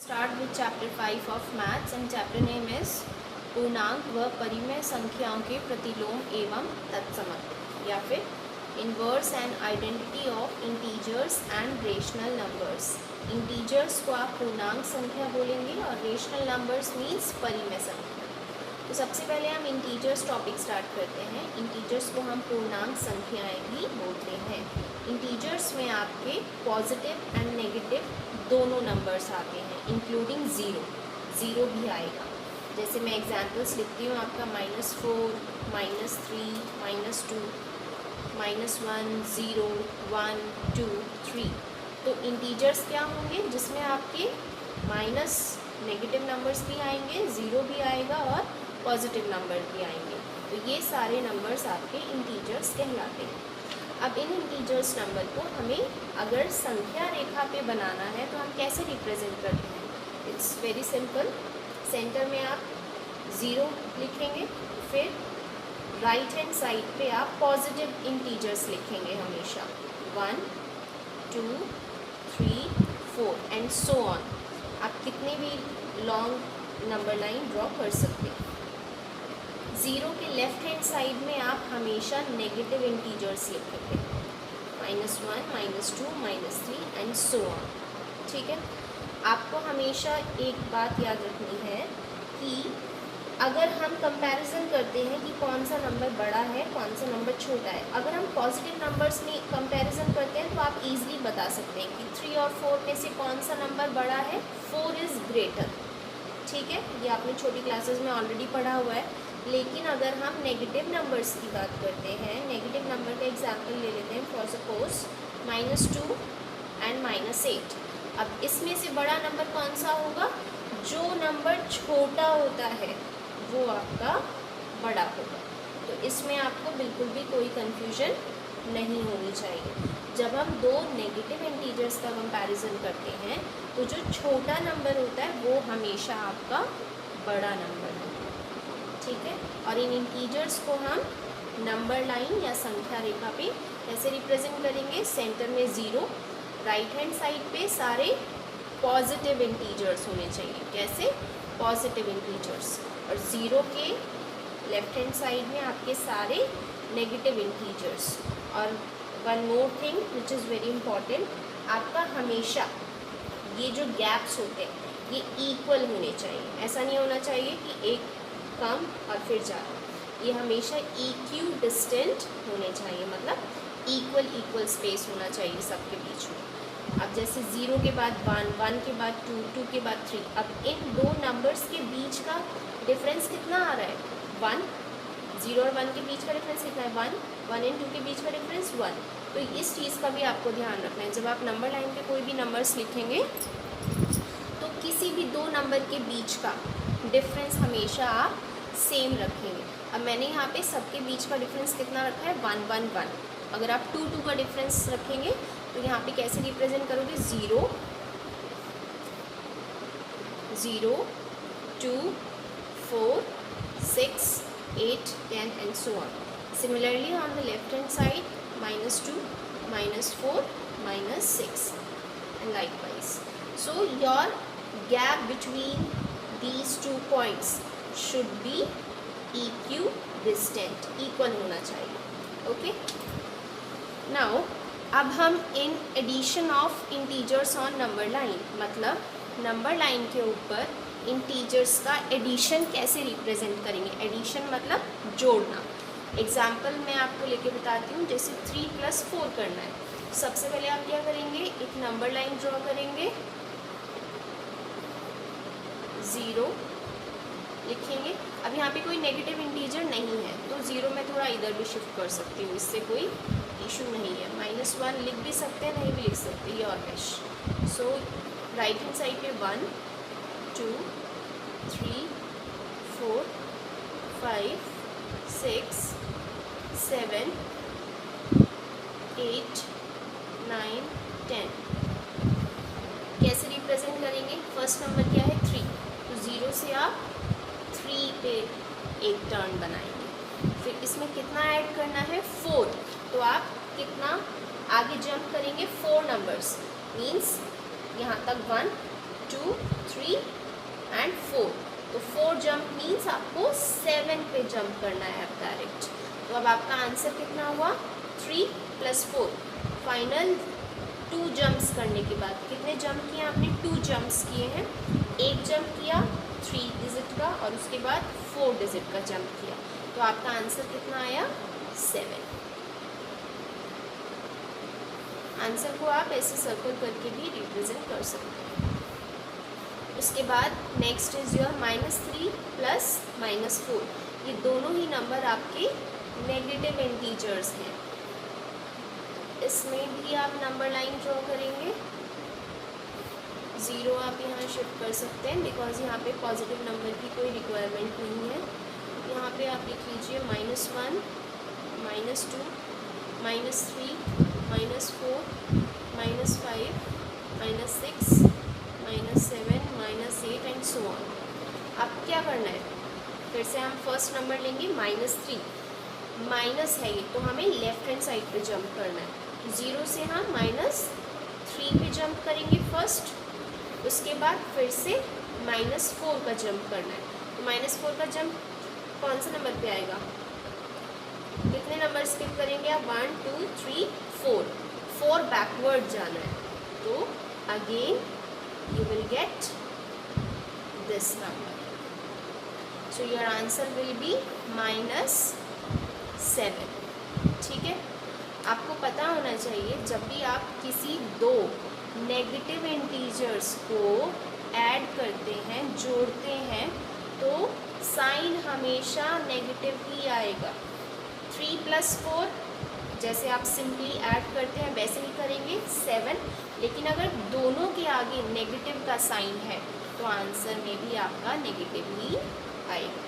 Start with chapter 5 of maths and chapter name is पूर्णांक व परिमेय संख्याओं के प्रतिलोम एवं तत्समत्व या फिर inverse and identity of integers and rational numbers. Integers को आप पूर्णांक संख्या बोलेंगे और रेशनल नंबर्स मीन्स परिमेय संख्या। तो सबसे पहले हम इंटीजर्स टॉपिक स्टार्ट करते हैं। इंटीजर्स को हम पूर्णांक संख्याएं भी बोलते हैं। इंटीजर्स में आपके पॉजिटिव एंड नेगेटिव दोनों नंबर्स आते हैं, इंक्लूडिंग ज़ीरो भी आएगा। जैसे मैं एग्जांपल्स लिखती हूँ आपका -4, -3, -2, -1, 0, 1, 2, 3। तो इंटीजर्स क्या होंगे जिसमें आपके माइनस नेगेटिव नंबर्स भी आएंगे, ज़ीरो भी आएगा और पॉजिटिव नंबर भी आएंगे। तो ये सारे नंबर्स आपके इंटीजर्स कहलाते हैं। अब इन इंटीजर्स नंबर को हमें अगर संख्या रेखा पे बनाना है तो हम कैसे रिप्रेजेंट करते हैं? It's very simple. सेंटर में आप 0 लिखेंगे, फिर राइट हैंड साइड पे आप पॉजिटिव इंटीजर्स लिखेंगे हमेशा, 1, 2, 3, 4 एंड सो ऑन। आप कितने भी लॉन्ग नंबर लाइन ड्रॉ कर सकते हैं। 0 के लेफ्ट हैंड साइड में आप हमेशा नेगेटिव इंटीजर्स लिखेंगे, -1, -2, -3 एंड सो ऑन। ठीक है। आपको हमेशा एक बात याद रखनी है कि अगर हम कंपैरिजन करते हैं कि कौन सा नंबर बड़ा है कौन सा नंबर छोटा है, अगर हम पॉजिटिव नंबर्स में कंपैरिजन करते हैं तो आप इजीली बता सकते हैं कि 3 और 4 में से कौन सा नंबर बड़ा है, 4 इज़ ग्रेटर। ठीक है, ये आपने छोटी क्लासेस में ऑलरेडी पढ़ा हुआ है। लेकिन अगर हम नेगेटिव नंबर्स की बात करते हैं, नेगेटिव नंबर का एग्जांपल ले लेते हैं, फॉर सपोज -2 एंड -8। अब इसमें से बड़ा नंबर कौन सा होगा? जो नंबर छोटा होता है वो आपका बड़ा होगा। तो इसमें आपको बिल्कुल भी कोई कन्फ्यूजन नहीं होनी चाहिए। जब हम दो नेगेटिव इंटीजर्स का कंपैरिजन करते हैं तो जो छोटा नंबर होता है वो हमेशा आपका बड़ा नंबर होगा। ठीक है। और इन इंटीजर्स को हम नंबर लाइन या संख्या रेखा पे कैसे रिप्रेजेंट करेंगे? सेंटर में 0, राइट हैंड साइड पे सारे पॉजिटिव इंटीजर्स होने चाहिए। कैसे? Positive integers. और 0 के लेफ्ट हैंड साइड में आपके सारे नेगेटिव इंटीजर्स। और one more thing which is very important, आपका हमेशा ये जो गैप्स होते हैं ये इक्वल होने चाहिए। ऐसा नहीं होना चाहिए कि एक कम और फिर ज़्यादा। ये हमेशा इक्यू डिस्टेंट होने चाहिए, मतलब इक्वल स्पेस होना चाहिए सबके बीच में। अब जैसे 0 के बाद 1, 1 के बाद 2, 2 के बाद 3। अब इन दो नंबर्स के बीच का डिफरेंस कितना आ रहा है? 1। 0 और 1 के बीच का डिफरेंस कितना है? 1। 1 एंड 2 के बीच का डिफरेंस 1। तो इस चीज़ का भी आपको ध्यान रखना है। जब आप नंबर लाइन पे कोई भी नंबर्स लिखेंगे तो किसी भी दो नंबर के बीच का डिफरेंस हमेशा आप सेम रखेंगे। अब मैंने यहाँ पे सबके बीच का डिफरेंस कितना रखा है? 1, 1, 1। अगर आप 2, 2 का डिफरेंस रखेंगे तो यहाँ पे कैसे रिप्रेजेंट करोगे? 0, 0, 2, 4, 6, 8, 10 and so on. Similarly on the left hand side, -2, -4, -6 and likewise. So your gap between these 2 points should be equidistant, equal होना चाहिए। ओके। नाउ अब हम in addition of integers on number line, मतलब number line के ऊपर integers का addition कैसे represent करेंगे? एडिशन मतलब जोड़ना। एग्जाम्पल मैं आपको लेके बताती हूँ। जैसे 3 + 4 करना है, सबसे पहले आप क्या करेंगे? एक नंबर लाइन ड्रॉ करेंगे, 0 लिखेंगे। अब यहाँ पे कोई नेगेटिव इंटीजर नहीं है तो 0 में थोड़ा इधर भी शिफ्ट कर सकती हूँ, इससे कोई इशू नहीं है। -1 लिख भी सकते हैं, नहीं भी लिख सकते, ये और बेस्ट। सो राइट हैंड साइड पे 1, 2, 3, 4, 5, 6, 7, 8, 9, 10। कैसे रिप्रेजेंट करेंगे? फर्स्ट नंबर क्या है? 3। तो 0 से आप 3 पे एक टर्न बनाएंगे। फिर इसमें कितना ऐड करना है? 4। तो आप कितना आगे जंप करेंगे? 4 नंबर्स। मीन्स यहाँ तक 1, 2, 3, मीन्स आपको 7 पे जंप करना है अब डायरेक्ट। तो अब आपका आंसर कितना हुआ 3 + 4। फाइनल 2 जंप्स करने के बाद कितने जंप किए आपने 2 जंप्स किए हैं। एक जंप किया 3 डिजिट का और उसके बाद 4 डिजिट का जंप किया। तो आपका आंसर कितना आया 7। आंसर को आप ऐसे सर्कल करके भी रिप्रेजेंट कर सकते हैं। उसके बाद नेक्स्ट इज योर -3 + -4। ये दोनों ही नंबर आपके नेगेटिव इंटीजर्स हैं। इसमें भी आप नंबर लाइन ड्रॉ करेंगे। 0 आप यहाँ शिफ्ट कर सकते हैं बिकॉज यहाँ पे पॉजिटिव नंबर की कोई रिक्वायरमेंट नहीं है। यहाँ पे आप लिख लीजिए -1 -2 -3 -4 -5 -6 -7 -8 एंड सो ऑन। अब क्या करना है, फिर से हम फर्स्ट नंबर लेंगे -3। माइनस है ये तो हमें लेफ्ट हैंड साइड पे जंप करना है। 0 से हम -3 पे जंप करेंगे फर्स्ट, उसके बाद फिर से -4 का जंप करना है। तो -4 का जंप कौन सा नंबर पे आएगा, कितने नंबर स्किप करेंगे आप 1 2 3 4 बैकवर्ड जाना है। तो again you will get this number, so your answer will be -7। ठीक है, आपको पता होना चाहिए जब भी आप किसी 2 नेगेटिव इंटीजर्स को ऐड करते हैं, जोड़ते हैं, तो साइन हमेशा नेगेटिव ही आएगा। 3 + 4 जैसे आप सिंपली ऐड करते हैं वैसे ही करेंगे 7, लेकिन अगर दोनों के आगे नेगेटिव का साइन है तो आंसर में भी आपका नेगेटिव ही आएगा।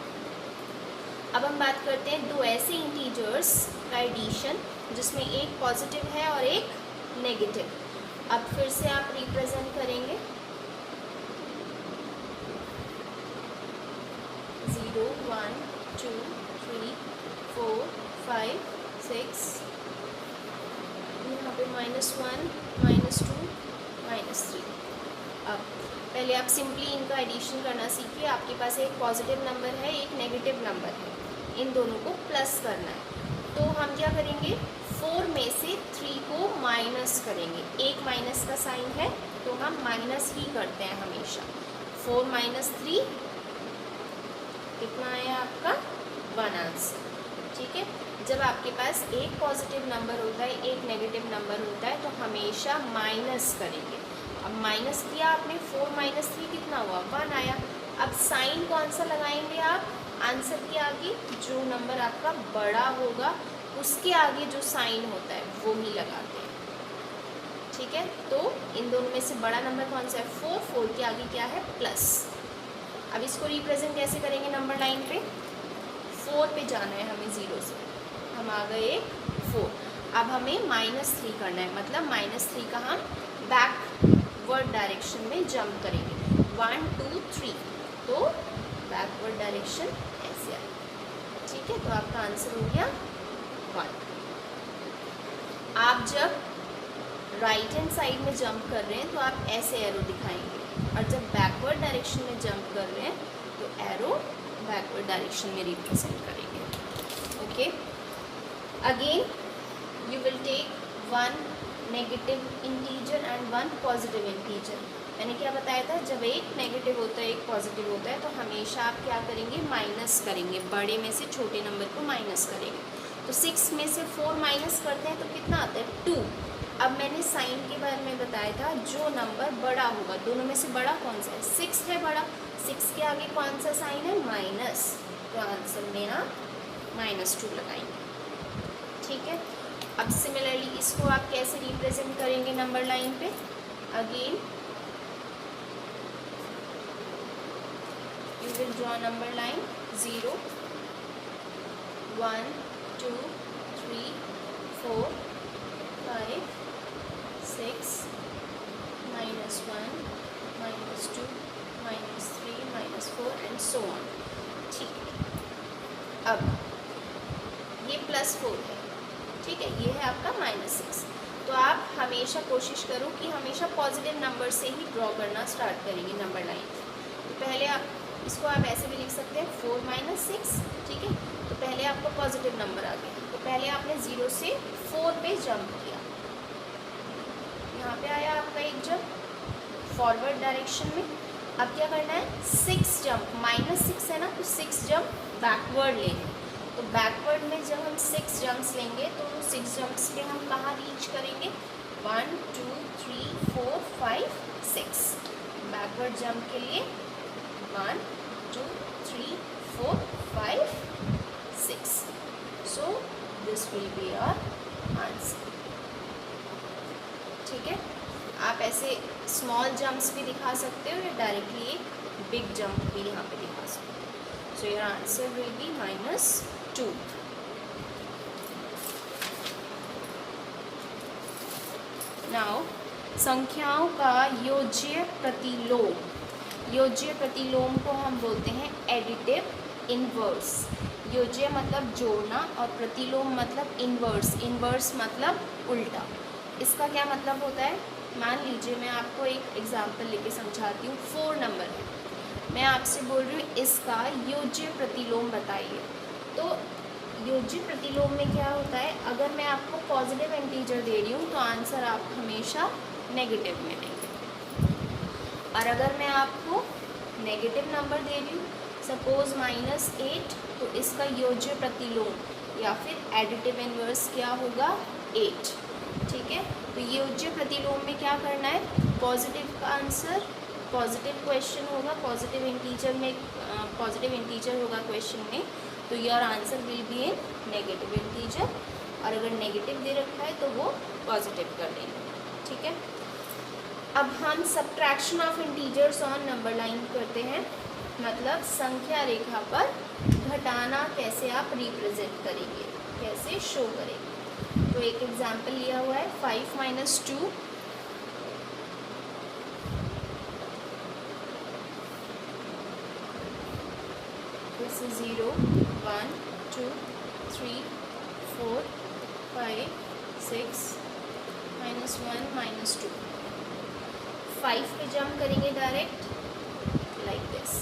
अब हम बात करते हैं 2 ऐसे इंटीजर्स का एडिशन जिसमें एक पॉजिटिव है और एक नेगेटिव। अब फिर से आप रिप्रेजेंट करेंगे 0 1 2 3 4 5 6, यहाँ पे -1 -2 -3। अब पहले आप सिंपली इनका एडिशन करना सीखिए। आपके पास एक पॉजिटिव नंबर है, एक नेगेटिव नंबर है, इन दोनों को प्लस करना है। तो हम क्या करेंगे 4 में से 3 को माइनस करेंगे। एक माइनस का साइन है तो हम माइनस ही करते हैं हमेशा। 4 - 3 कितना आया आपका 1 आंसर। ठीक है, जब आपके पास एक पॉजिटिव नंबर होता है, एक नेगेटिव नंबर होता है, तो हमेशा माइनस करेंगे। अब माइनस किया आपने 4 - 3 कितना हुआ 1 आया। अब साइन कौन सा लगाएंगे आप आंसर के आगे, जो नंबर आपका बड़ा होगा उसके आगे जो साइन होता है वो ही लगाते हैं। ठीक है, तो इन दोनों में से बड़ा नंबर कौन सा है 4, 4 के आगे क्या है प्लस। अब इसको रिप्रेजेंट कैसे करेंगे नंबर लाइन पे, 4 पे जाना है हमें 0 से, हम आ गए 4। अब हमें -3 करना है, मतलब -3 का हम बैकवर्ड डायरेक्शन में जंप करेंगे 1 2 3, तो बैकवर्ड डायरेक्शन ऐसे आएगी। ठीक है, तो आपका आंसर हो गया 1। आप जब राइट हैंड साइड में जंप कर रहे हैं तो आप ऐसे एरो दिखाएंगे, और जब बैकवर्ड डायरेक्शन में जंप कर रहे हैं तो एरो बैकवर्ड डायरेक्शन में रिप्रेजेंट करेंगे। Okay, again you will take 1 negative integer and 1 positive integer. मैंने क्या बताया था, जब एक नेगेटिव होता है एक पॉजिटिव होता है तो हमेशा आप क्या करेंगे माइनस करेंगे, बड़े में से छोटे नंबर को माइनस करेंगे। तो 6 में से 4 माइनस करते हैं तो कितना आता है 2। अब मैंने साइन के बारे में बताया था, जो नंबर बड़ा होगा, दोनों में से बड़ा कौन सा है 6 है बड़ा, 6 के आगे कौन सा साइन है माइनस, तो आंसर में आप -2 लगाएंगे। ठीक है, अब सिमिलरली इसको आप कैसे रिप्रेजेंट करेंगे नंबर लाइन पे, again you will draw number line 0 1 2 3 4 5 6 -1 -2 -3 -4 and so on. ठीक है, अब ये +4 है, ठीक है, ये है आपका -6। तो आप हमेशा कोशिश करो कि हमेशा पॉजिटिव नंबर से ही ड्रॉ करना स्टार्ट करेंगे नंबर लाइन। तो पहले आप इसको आप ऐसे भी लिख सकते हैं 4 माइनस 6, ठीक है। तो पहले आपका पॉजिटिव नंबर आ गया, तो पहले आपने 0 से 4 पे जंप किया, यहाँ पे आया आपका एक जंप फॉरवर्ड डायरेक्शन में। अब क्या करना है, 6 जंप, -6 है ना, तो 6 जंप बैकवर्ड लेंगे। तो बैकवर्ड में जब हम 6 जंप्स लेंगे तो 6 जंप्स पे हम कहाँ रीच करेंगे, 1 2 3 4 5 6। बैकवर्ड जंप के लिए 1 2 3 4 5 6। So this will be our answer, ठीक है। आप ऐसे स्मॉल जंप्स भी दिखा सकते हो या डायरेक्टली एक बिग जंप भी यहाँ पे दिखा सकते हो। सो your answer will B -2। Now संख्याओं का योज्य प्रतिलोम। योज्य प्रतिलोम को हम बोलते हैं एडिटिव इनवर्स। योज्य मतलब जोड़ना और प्रतिलोम मतलब इनवर्स। इनवर्स मतलब उल्टा। इसका क्या मतलब होता है, मान लीजिए मैं आपको एक एग्जाम्पल लेके समझाती हूँ। 4 नंबर है, मैं आपसे बोल रही हूँ इसका योज्य प्रतिलोम बताइए। तो योज्य प्रतिलोम में क्या होता है, अगर मैं आपको पॉजिटिव इंटीजर दे रही हूँ तो आंसर आप हमेशा नेगेटिव में देंगे, और अगर मैं आपको नेगेटिव नंबर दे रही हूँ सपोज -8, तो इसका योज्य प्रतिलोम या फिर एडिटिव इनवर्स क्या होगा, 8, ठीक है। तो योज्य प्रतिलोम में क्या करना है, पॉजिटिव का आंसर, पॉजिटिव क्वेश्चन होगा, पॉजिटिव इंटीजर में पॉजिटिव इंटीजर होगा क्वेश्चन में, तो your answer will be in negative integer, और अगर नेगेटिव दे रखा है तो वो पॉजिटिव कर देंगे, ठीक है। अब हम subtraction of integers on number line करते हैं, मतलब संख्या रेखा पर घटाना कैसे आप रिप्रेजेंट करेंगे, कैसे शो करेंगे। तो एक एग्जाम्पल लिया हुआ है 5 - 2, this is 0 1 2 3 4 5 6 -1 -2। 5 पे जंप करेंगे direct like this,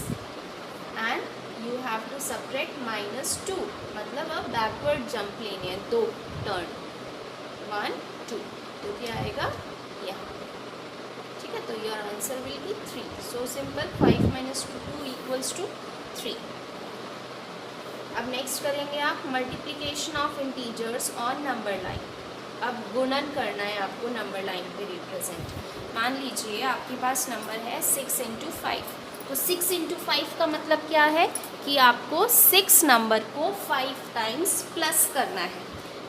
and you have to subtract -2, मतलब अब बैकवर्ड जंप लेने हैं, 2 टर्न 1 2, तो क्या आएगा यहाँ, ठीक है। तो your answer will B 3। So simple, 5 - 2 = 3। अब नेक्स्ट करेंगे आप multiplication of integers on number line. अब गुणन करना है आपको नंबर लाइन पे रिप्रेजेंट। मान लीजिए आपके पास नंबर है 6 × 5, तो 6 × 5 का मतलब क्या है कि आपको 6 नंबर को 5 टाइम्स प्लस करना है,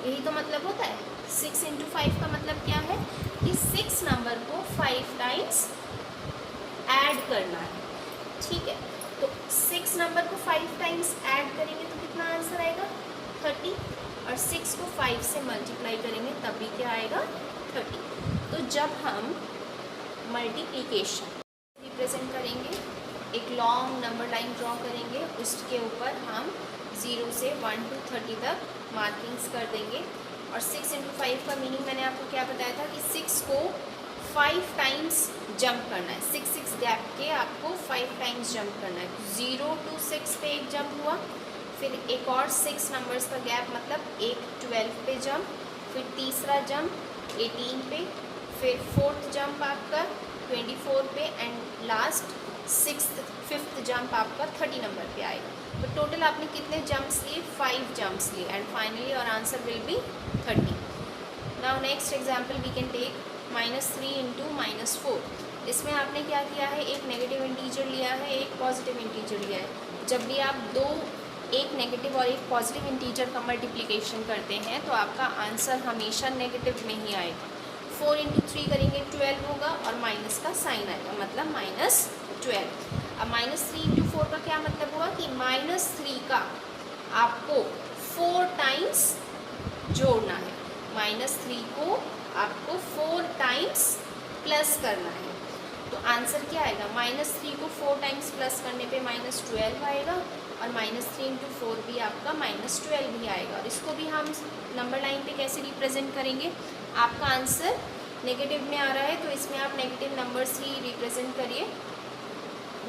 यही तो मतलब होता है। 6 × 5 का मतलब क्या है कि 6 नंबर को 5 टाइम्स ऐड करना है, ठीक है। तो 6 नंबर को 5 टाइम्स ऐड करेंगे तो कितना आंसर आएगा, 30, और 6 को 5 से मल्टीप्लाई करेंगे तब भी क्या आएगा, 30। तो जब हम मल्टीप्लिकेशन रिप्रेजेंट करेंगे, एक लॉन्ग नंबर लाइन ड्रॉ करेंगे, उसके ऊपर हम 0 से 1 to 30 तक मार्किंग्स कर देंगे। और 6 × 5 का मीनिंग मैंने आपको क्या बताया था कि 6 को 5 टाइम्स जंप करना है, 6 गैप के आपको 5 टाइम्स जंप करना है। 0 to 6 पे एक जंप हुआ, फिर एक और 6 नंबर्स का गैप, मतलब एक 12 पे जंप, फिर तीसरा जंप 18 पे, फिर फोर्थ जंप आपका 24 पे, एंड लास्ट 5th जंप आपका 30 नंबर पे आएगा। तो टोटल आपने कितने जंप्स लिए, 5 जंप्स लिए, and finally our answer will be 30। Now next example we can take -3 × -4। इसमें आपने क्या किया है, एक नेगेटिव इंटीजर लिया है, एक पॉजिटिव इंटीजर लिया है। जब भी आप एक नेगेटिव और एक पॉजिटिव इंटीजर का मल्टीप्लिकेशन करते हैं तो आपका आंसर हमेशा नेगेटिव में ही आएगा। 4 × 3 करेंगे 12 होगा, और माइनस का साइन आएगा, मतलब -12। अब -3 × 4 का क्या मतलब हुआ कि -3 का आपको 4 टाइम्स जोड़ना है, -3 को आपको 4 टाइम्स प्लस करना है। तो आंसर क्या आएगा, -3 को 4 टाइम्स प्लस करने पे -12 आएगा, और -3 × 4 भी आपका -12 भी आएगा। और इसको भी हम नंबर लाइन पे कैसे रिप्रेजेंट करेंगे, आपका आंसर नेगेटिव में आ रहा है तो इसमें आप नेगेटिव नंबर्स ही रिप्रेजेंट करिए।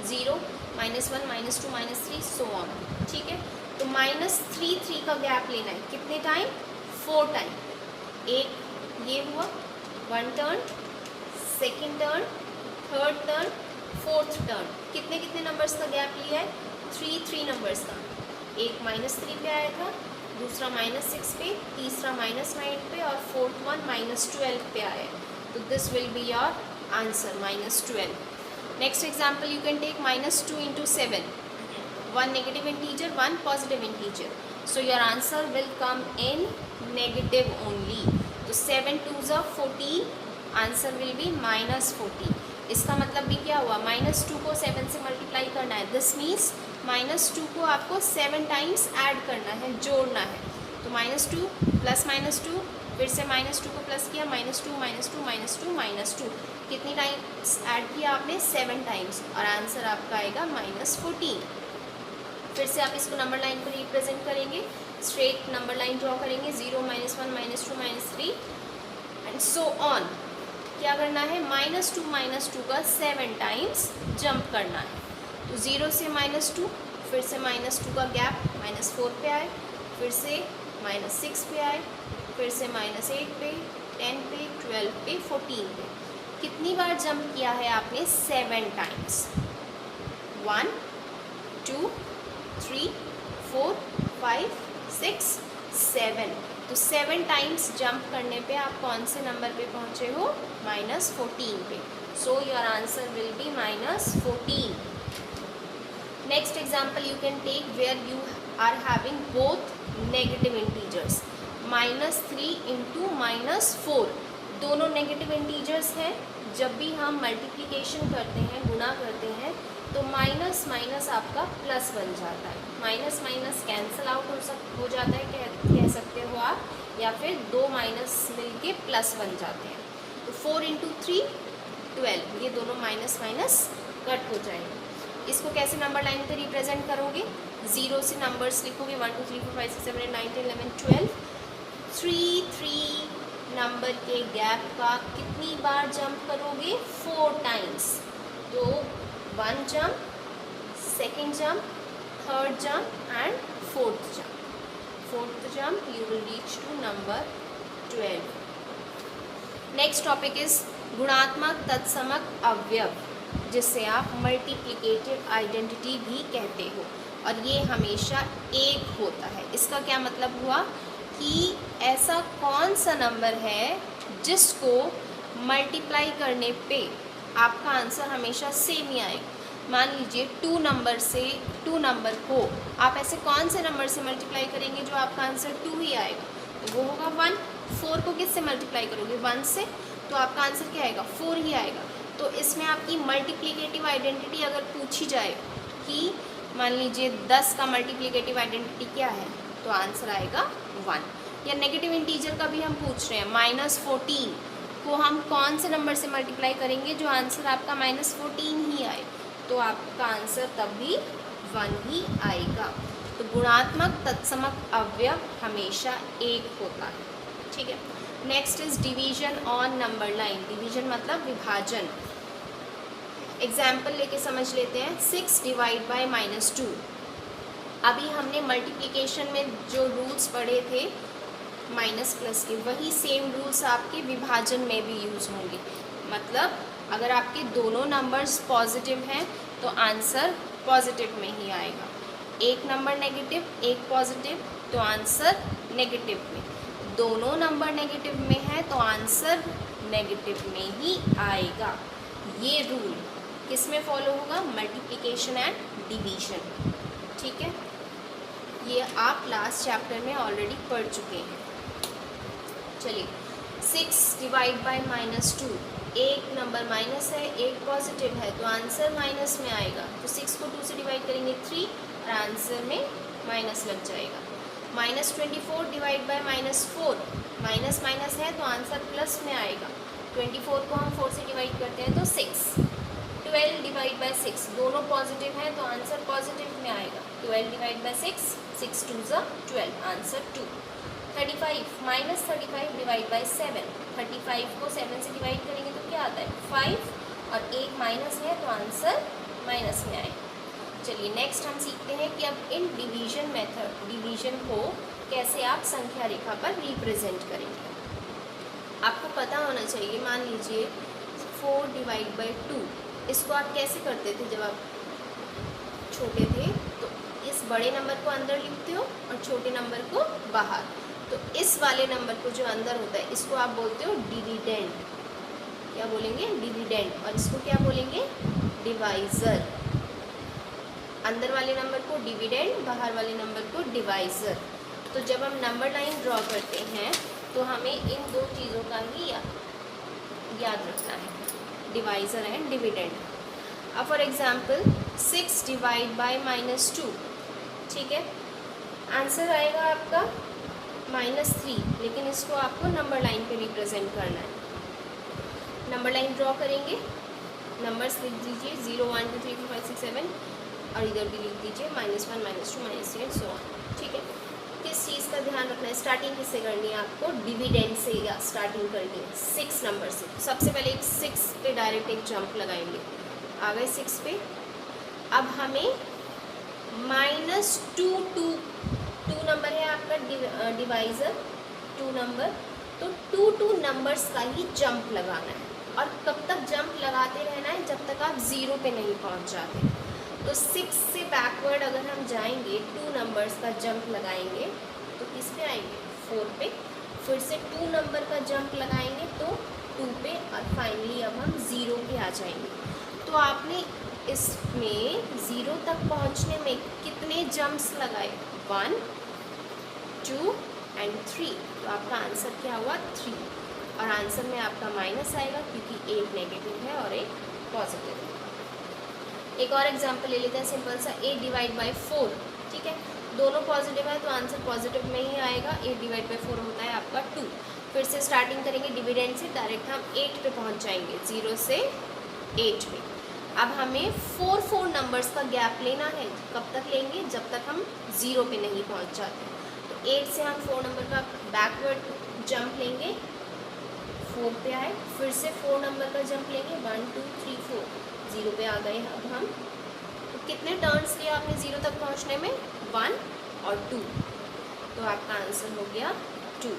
0, -1, -2, -3 सो ऑन, ठीक है। तो -3 का गैप लेना है, कितने टाइम? 4 टाइम। एक ये हुआ 1 turn, second turn, third turn, fourth turn, कितने कितने नंबर्स का गैप लिया है? 3 नंबर्स का। एक -3 पे आया था, दूसरा -6 पे, तीसरा -9 पे और फोर्थ वन -12 पे आया है। तो this will be your answer -12. Next example you can take -2 into 7. 1 negative integer, 1 positive integer. So your answer will come in negative only. तो 7 2s are 14, answer will be -14. इसका मतलब भी क्या हुआ? -2 को 7 से मल्टीप्लाई करना है. दिस मीन्स -2 को आपको 7 टाइम्स ऐड करना है, जोड़ना है. तो -2 प्लस -2, फिर से -2 को प्लस किया, -2 -2 -2 -2, कितनी टाइम्स ऐड किया आपने? 7 टाइम्स, और आंसर आपका आएगा -14. फिर से आप इसको नंबर लाइन पर रिप्रेजेंट करेंगे, स्ट्रेट नंबर लाइन ड्रॉ करेंगे, 0 -1 -2 -3 एंड सो ऑन. क्या करना है? -2 का 7 टाइम्स जंप करना है. तो 0 से -2, फिर से -2 का गैप -4 पे आए, फिर से -6 पे आए, फिर से -8 पे, 10 पे, 12 पे, 14 पे. कितनी बार जंप किया है आपने? 7 टाइम्स. 1 2 3 4 5 6 7. तो 7 टाइम्स जंप करने पे आप कौन से नंबर पे पहुँचे हो? -14 पे. So your answer will be -14. Next example you can take where you are having both negative integers. -3 into -4, दोनों नेगेटिव इंटीजर्स हैं. जब भी हम मल्टीप्लिकेशन करते हैं, गुणा करते हैं, तो माइनस माइनस आपका प्लस बन जाता है. माइनस माइनस कैंसिल आउट हो जाता है, कह सकते हो आप, या फिर 2 माइनस मिलके प्लस बन जाते हैं. तो 4 into 3 12, ये दोनों माइनस माइनस कट हो जाएंगे. इसको कैसे नंबर लाइन पे रिप्रेजेंट करोगे? 0 से नंबर्स लिखोगे, 1 2 3 4 5 6 7 8 9 10 11 12. 3 नंबर के गैप का कितनी बार जंप करोगे? 4 टाइम्स. तो 1 jump, second jump, third jump and fourth jump. Fourth jump you will reach to number 12. Next topic is गुणात्मक तत्समक अवयव, जिसे आप मल्टीप्लिकेटिव आइडेंटिटी भी कहते हो, और ये हमेशा एक होता है. इसका क्या मतलब हुआ कि ऐसा कौन सा नंबर है जिसको मल्टीप्लाई करने पे आपका आंसर हमेशा सेम ही आएगा. मान लीजिए 2 नंबर को आप ऐसे कौन से नंबर से मल्टीप्लाई करेंगे जो आपका आंसर 2 ही आएगा? तो वो होगा 1. 4 को किससे मल्टीप्लाई करोगे? 1 से, तो आपका आंसर क्या आएगा? 4 ही आएगा. तो इसमें आपकी मल्टीप्लिकेटिव आइडेंटिटी अगर पूछी जाए कि मान लीजिए 10 का मल्टीप्लिकेटिव आइडेंटिटी क्या है, तो आंसर आएगा 1. या नेगेटिव इंटीजर का भी हम पूछ रहे हैं, -14 को हम कौन से नंबर से मल्टीप्लाई करेंगे जो आंसर आपका -14 ही आए, तो आपका आंसर तब भी 1 ही आएगा. तो गुणात्मक तत्समक अवयव हमेशा एक होता है. ठीक है. Next is division on number line. Division मतलब विभाजन. एग्जाम्पल लेके समझ लेते हैं. 6 डिवाइड बाय -2. अभी हमने मल्टीप्लिकेशन में जो रूल्स पढ़े थे माइनस प्लस के, वही सेम रूल्स आपके विभाजन में भी यूज़ होंगे. मतलब अगर आपके दोनों नंबर्स पॉजिटिव हैं तो आंसर पॉजिटिव में ही आएगा. एक नंबर नेगेटिव, एक पॉजिटिव, तो आंसर नेगेटिव में. दोनों नंबर नेगेटिव में है तो आंसर नेगेटिव में ही आएगा. ये रूल किस में फॉलो होगा? Multiplication and division. ठीक है. ये आप लास्ट चैप्टर में ऑलरेडी पढ़ चुके हैं. चलिए, 6 डिवाइड बाय -2. एक नंबर माइनस है, एक पॉजिटिव है, तो आंसर माइनस में आएगा. तो 6 को 2 से डिवाइड करेंगे 3, और आंसर में माइनस लग जाएगा. -24 डिवाइड बाय -4. माइनस माइनस है तो आंसर प्लस में आएगा. 24 को हम 4 से डिवाइड करते हैं तो 6. 12 डिवाइड बाय 6, दोनों पॉजिटिव हैं तो आंसर पॉजिटिव में आएगा. 12 divide by 6, 6 2s are 12, answer 2. 35 -35 divide by 7. 35 को 7 से डिवाइड करेंगे तो क्या आता है? 5, और एक माइनस है तो आंसर माइनस में आए। चलिए नेक्स्ट हम सीखते हैं कि अब इन डिवीजन मेथड, डिवीजन को कैसे आप संख्या रेखा पर रिप्रेजेंट करेंगे। आपको पता होना चाहिए, मान लीजिए 4 डिवाइड बाई 2, इसको आप कैसे करते थे जब आप छोटे थे? तो इस बड़े नंबर को अंदर लिखते हो और छोटे नंबर को बाहर। तो इस वाले नंबर को जो अंदर होता है इसको आप बोलते हो डिविडेंड। क्या बोलेंगे? डिविडेंड। और इसको क्या बोलेंगे? डिवाइज़र। अंदर वाले नंबर को डिविडेंड, बाहर वाले नंबर को डिवाइज़र। तो जब हम नंबर लाइन ड्रॉ करते हैं तो हमें इन दो चीज़ों का ही याद रखना है, डिवाइज़र एंड डिविडेंड। अब फॉर एग्जांपल 6 डिवाइड बाय -2, ठीक है, आंसर आएगा आपका -3, लेकिन इसको आपको नंबर लाइन पे रिप्रेजेंट करना है। नंबर लाइन ड्रॉ करेंगे, नंबर्स लिख दीजिए 0 1 2 3 4 5 6 7 और इधर भी लिख दीजिए -1 -2 -3 एंड सो ऑन। ठीक है, किस चीज़ का ध्यान रखना है? स्टार्टिंग किससे करनी है आपको? डिविडेंड से या स्टार्टिंग करनी है 6 नंबर से। सबसे पहले एक 6 पे डायरेक्ट एक जंप लगाएंगे, आ गए 6 पे। अब हमें -2 नंबर है आपका डिवाइज़र, 2 नंबर, तो 2 नंबर्स का ही जंप लगाना है। और कब तक जंप लगाते रहना है? जब तक आप 0 पे नहीं पहुंच जाते। तो 6 से बैकवर्ड अगर हम जाएंगे, 2 नंबर्स का जंप लगाएंगे तो किस पे आएंगे? 4 पे। फिर से 2 नंबर का जंप लगाएंगे तो 2 पे, और फाइनली अब हम 0 पे आ जाएंगे। तो आपने इसमें 0 तक पहुंचने में कितने जंप्स लगाए? 1 2 एंड 3। तो आपका आंसर क्या हुआ? 3। और आंसर में आपका माइनस आएगा क्योंकि एक नेगेटिव है और एक पॉजिटिव है। एक और एग्जांपल ले लेते हैं सिंपल सा, 8 डिवाइड बाई 4, ठीक है, दोनों पॉजिटिव है तो आंसर पॉजिटिव में ही आएगा। 8 डिवाइड बाई 4 होता है आपका 2। फिर से स्टार्टिंग करेंगे डिविडेंड से, डायरेक्ट हम 8 पे पहुंच जाएंगे, 0 से 8 पे। अब हमें 4 नंबर्स का गैप लेना है। कब तक लेंगे? जब तक हम 0 पे नहीं पहुंच जाते। तो 8 से हम 4 नंबर का बैकवर्ड जंप लेंगे, 4 पे आए, फिर से 4 नंबर का जंप लेंगे, 1 2 3 4, 0 पे आ गए अब हम। तो कितने टर्न्स लिए आपने 0 तक पहुंचने में? 1 और 2। तो आपका आंसर हो गया 2।